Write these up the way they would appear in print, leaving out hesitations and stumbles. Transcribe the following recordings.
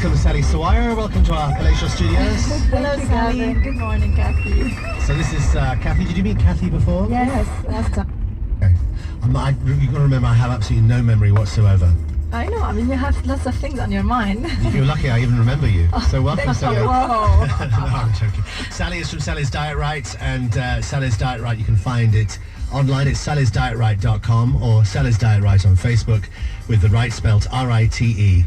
Welcome, Sally Sawaya. Welcome to our palatial studios. Hello, Sally. Good morning, Kathy. So this is Kathy. Did you meet Kathy before? Yes, last time. Okay. You've got to remember, I have absolutely no memory whatsoever. I know. I mean, you have lots of things on your mind. You're lucky I even remember you. So welcome, Sally. Whoa. No, I'm joking. Sally is from Sally's Diet Right, and Sally's Diet Right, you can find it online at sallysdiet.com or Sally's Diet Right on Facebook with the right spelt R-I-T-E.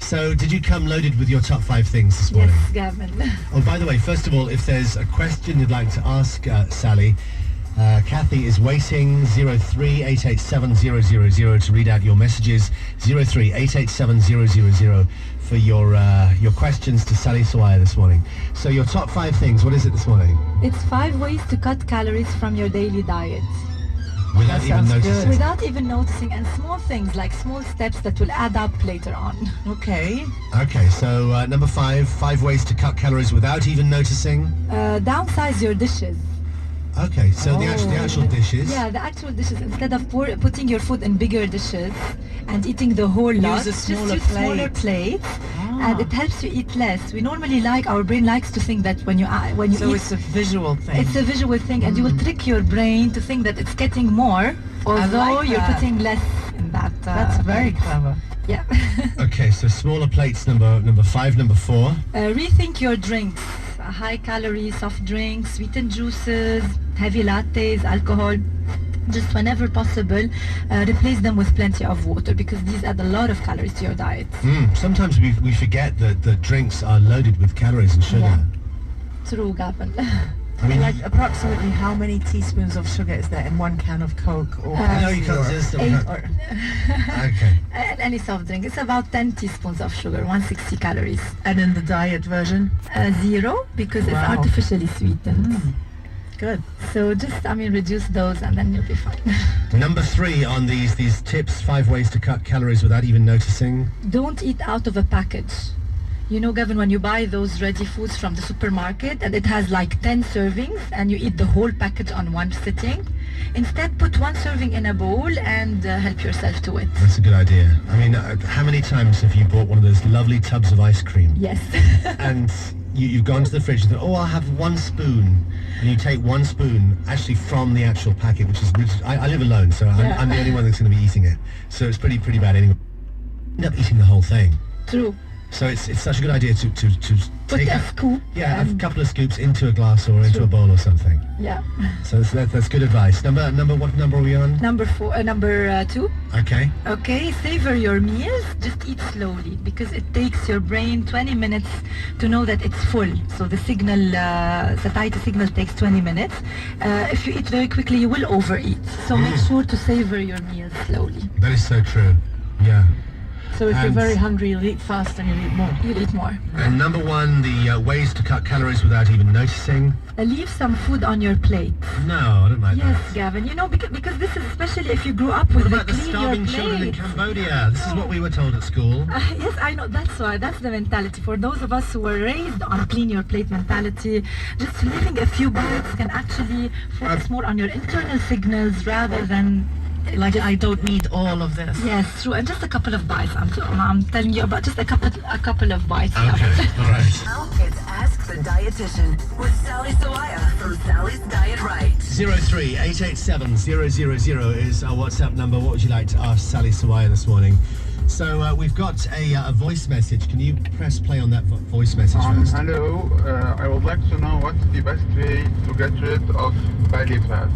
So did you come loaded with your top 5 things this morning? Yes, Gavin. Oh, by the way, first of all, if there's a question you'd like to ask Sally, Kathy is waiting 03-887-000 to read out your messages. 03-887-000 for your questions to Sally Sawaya this morning. So your top 5 things, what is it this morning? It's 5 ways to cut calories from your daily diet. Without even noticing. Without even noticing, and small things like small steps that will add up later on. Okay. Okay, so number 5 ways to cut calories without even noticing. Downsize your dishes. Okay, so the actual dishes. Yeah, the actual dishes. Instead of putting your food in bigger dishes and eating the whole lot, use smaller plates, and it helps you eat less. We normally our brain likes to think that when you So eat, it's a visual thing. it's a visual thing, and you will trick your brain to think that it's getting more, although you're putting less in that. That's very clever. Yeah. Okay, so smaller plates, number 5, number 4. Rethink your drinks. High-calorie soft drinks, sweetened juices, heavy lattes, alcohol. Just whenever possible, replace them with plenty of water because these add a lot of calories to your diet. Sometimes we forget that the drinks are loaded with calories and sugar. Yeah. True, Gavin. I mean, Like approximately how many teaspoons of sugar is there in 1 can of Coke? Or no, you can't. Okay. Any soft drink. It's about 10 teaspoons of sugar, 160 calories. And in the diet version? 0 because it's Wow. artificially sweetened. Good. So just, reduce those and then you'll be fine. Number 3 on these tips, 5 ways to cut calories without even noticing. Don't eat out of a package. You know, Gavin, when you buy those ready foods from the supermarket and it has like 10 servings and you eat the whole package on one sitting, instead put 1 serving in a bowl and help yourself to it. That's a good idea. I mean, how many times have you bought one of those lovely tubs of ice cream? Yes. And you've gone to the fridge and thought, I'll have 1 spoon. And you take 1 spoon actually from the actual packet, which I live alone, so I'm the only one that's going to be eating it. So it's pretty bad anyway. End up eating the whole thing. True. So it's such a good idea to Put take a scoop. a couple of scoops into a glass or into a bowl or something. Yeah. So that's good advice. What number are we on? Number 2. Okay. Okay, savor your meals. Just eat slowly because it takes your brain 20 minutes to know that it's full. So the satiety signal takes 20 minutes. If you eat very quickly, you will overeat. So make sure to savor your meals slowly. That is so true. Yeah. So if you're And- very hungry, you'll eat fast and you'll eat more. You'll eat more. And number 1, the ways to cut calories without even noticing. Leave some food on your plate. No, I don't like Yes, that. Gavin. You know, because this is especially if you grew up with What about the clean your starving children in plate. Cambodia? This is what we were told at school. Yes, I know. That's the mentality. For those of us who were raised on clean your plate mentality, just leaving a few bites can actually focus more on your internal signals rather than Like I don't need all of this. yes, true. And just a couple of bites. I'm telling you about just a couple of bites. Okay, all right. Now it's Ask the Dietitian with Sally Sawaya from Sally's Diet Right. 03-887-000 is our WhatsApp number. What would you like to ask Sally Sawaya this morning? So we've got a voice message. Can you press play on that voice message first? Hello, I would like to know what's the best way to get rid of belly fat.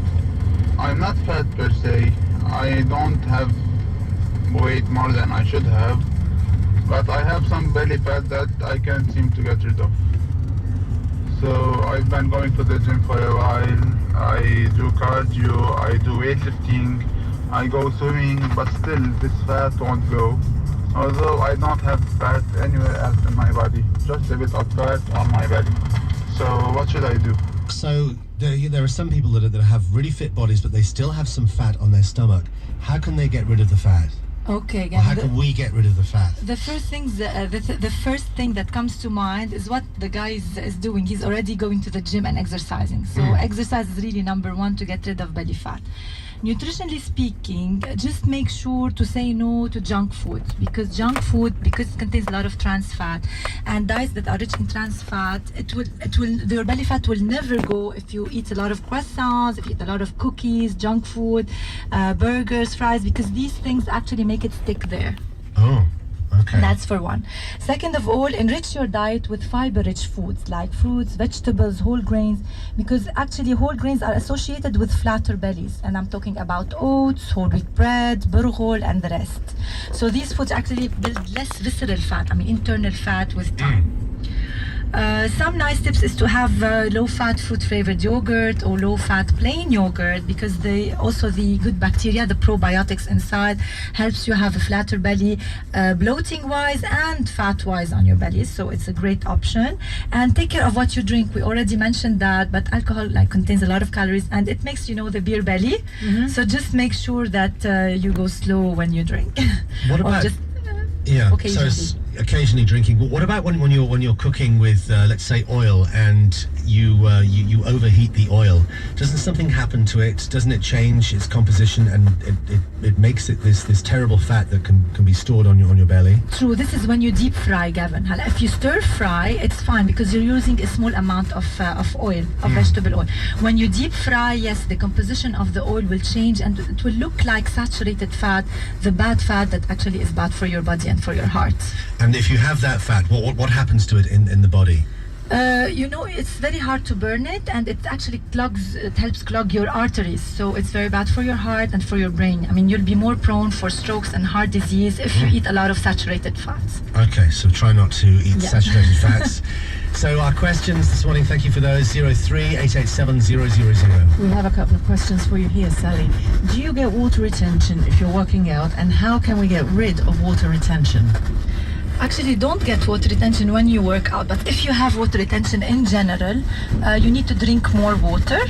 I'm not fat per se. I don't have weight more than I should have, but I have some belly fat that I can't seem to get rid of. So I've been going to the gym for a while. I do cardio, I do weightlifting, I go swimming, but still this fat won't go. Although I don't have fat anywhere else in my body, just a bit of fat on my belly. So what should I do? So there are some people that have really fit bodies, but they still have some fat on their stomach. How can they get rid of the fat? Okay, Or how Gavin. can we get rid of the fat? The first thing that comes to mind is what the guy is doing. He's already going to the gym and exercising. So exercise is really number 1 to get rid of belly fat. nutritionally speaking, just make sure to say no to junk food, because it contains a lot of trans fat, and diets that are rich in trans fat, your belly fat will never go if you eat a lot of croissants, if you eat a lot of cookies, junk food, burgers, fries, because these things actually make it stick there. Oh, okay. That's for one. Second of all, enrich your diet with fiber-rich foods like fruits, vegetables, whole grains, because actually whole grains are associated with flatter bellies, and I'm talking about oats, whole wheat bread, burghol, and the rest. So these foods actually build less visceral fat, internal fat with time. Some nice tips is to have low-fat fruit-flavored yogurt or low-fat plain yogurt, because the good bacteria, the probiotics inside, helps you have a flatter belly, bloating-wise and fat-wise on your belly. So it's a great option. And take care of what you drink. We already mentioned that, but alcohol contains a lot of calories, and it makes the beer belly. So just make sure that you go slow when you drink. What about occasionally. So occasionally drinking. But what about when you're cooking with let's say oil, and you overheat the oil? Doesn't something happen to it? Doesn't it change its composition, and it makes it this terrible fat that can be stored on your belly? True. This is when you deep fry, Gavin. If you stir fry, it's fine because you're using a small amount of oil, of vegetable oil. When you deep fry, yes, the composition of the oil will change, and it will look like saturated fat, the bad fat that actually is bad for your body and for your heart. And if you have that fat, what happens to it in the body? It's very hard to burn it, and it actually helps clog your arteries. So it's very bad for your heart and for your brain. You'll be more prone for strokes and heart disease if you eat a lot of saturated fats. Okay, so try not to eat saturated fats. So our questions this morning, thank you for those. 03-887-000. We have a couple of questions for you here, Sally. Do you get water retention if you're working out, and how can we get rid of water retention? Actually, don't get water retention when you work out, but if you have water retention in general, you need to drink more water.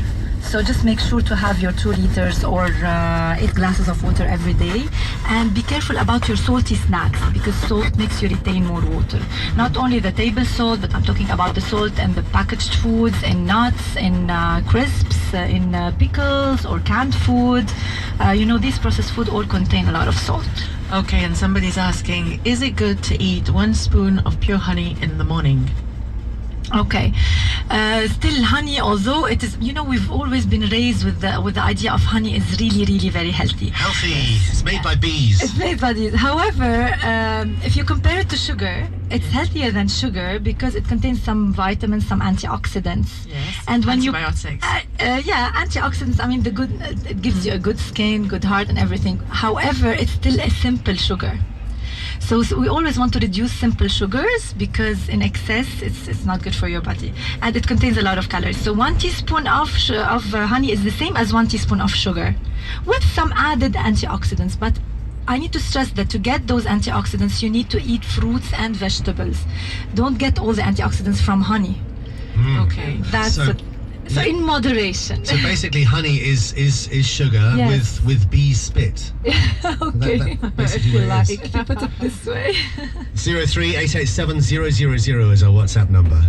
So just make sure to have your 2 liters or 8 glasses of water every day, and be careful about your salty snacks, because salt makes you retain more water. Not only the table salt, but I'm talking about the salt and the packaged foods, in nuts, in crisps, in pickles or canned food. These processed food all contain a lot of salt. Okay, and somebody's asking, is it good to eat 1 spoon of pure honey in the morning? Okay, still honey, although it is, we've always been raised with the idea of honey is really, really very healthy. Healthy. It's made by bees. It's made by bees. However, if you compare it to sugar, it's healthier than sugar because it contains some vitamins, some antioxidants. Yes. And when antibiotics. Antioxidants. It gives you a good skin, good heart, and everything. However, it's still a simple sugar. So we always want to reduce simple sugars, because in excess it's not good for your body, and it contains a lot of calories. So 1 teaspoon of honey is the same as 1 teaspoon of sugar, with some added antioxidants. But I need to stress that to get those antioxidants, you need to eat fruits and vegetables. Don't get all the antioxidants from honey. Okay, that's so in moderation. So basically, honey is sugar with bee spit. Okay, that basically what it is. if you put it this way. 03-887-000 is our WhatsApp number.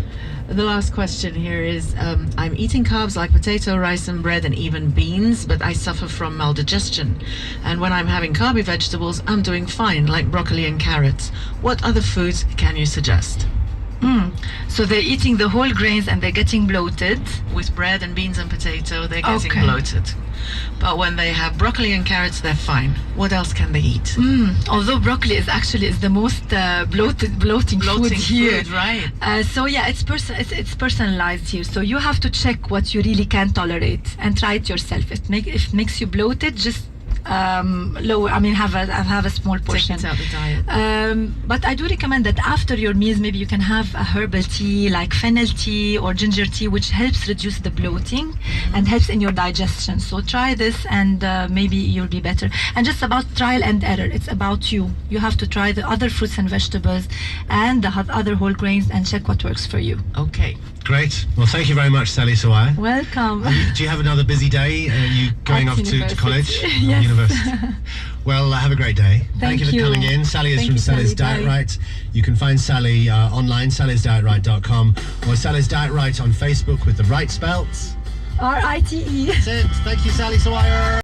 The last question here is, I'm eating carbs like potato, rice and bread, and even beans, but I suffer from maldigestion. And when I'm having carby vegetables, I'm doing fine, like broccoli and carrots. What other foods can you suggest? So they're eating the whole grains and they're getting bloated. With bread and beans and potato, they're getting bloated. But when they have broccoli and carrots, they're fine. What else can they eat? Although broccoli is the most bloating food here. Right? It's personalized here. So you have to check what you really can tolerate and try it yourself. If it makes you bloated, just lower. Have a small portion. Take it out the diet. But I do recommend that after your meals, maybe you can have a herbal tea like fennel tea or ginger tea, which helps reduce the bloating and helps in your digestion. So try this, and maybe you'll be better. And just about trial and error. It's about you. You have to try the other fruits and vegetables and the other whole grains and check what works for you. Okay. Great. Well, thank you very much, Sally Sawaya. Welcome. Do you have another busy day? Are you going off to college? Yes. University. Well, have a great day. Thank you for coming in. Sally is from Sally's Diet Right. You can find Sally online, sallysdietright.com, or Sally's Diet Right on Facebook with the right spelt. RITE. That's it. Thank you, Sally Sawaya.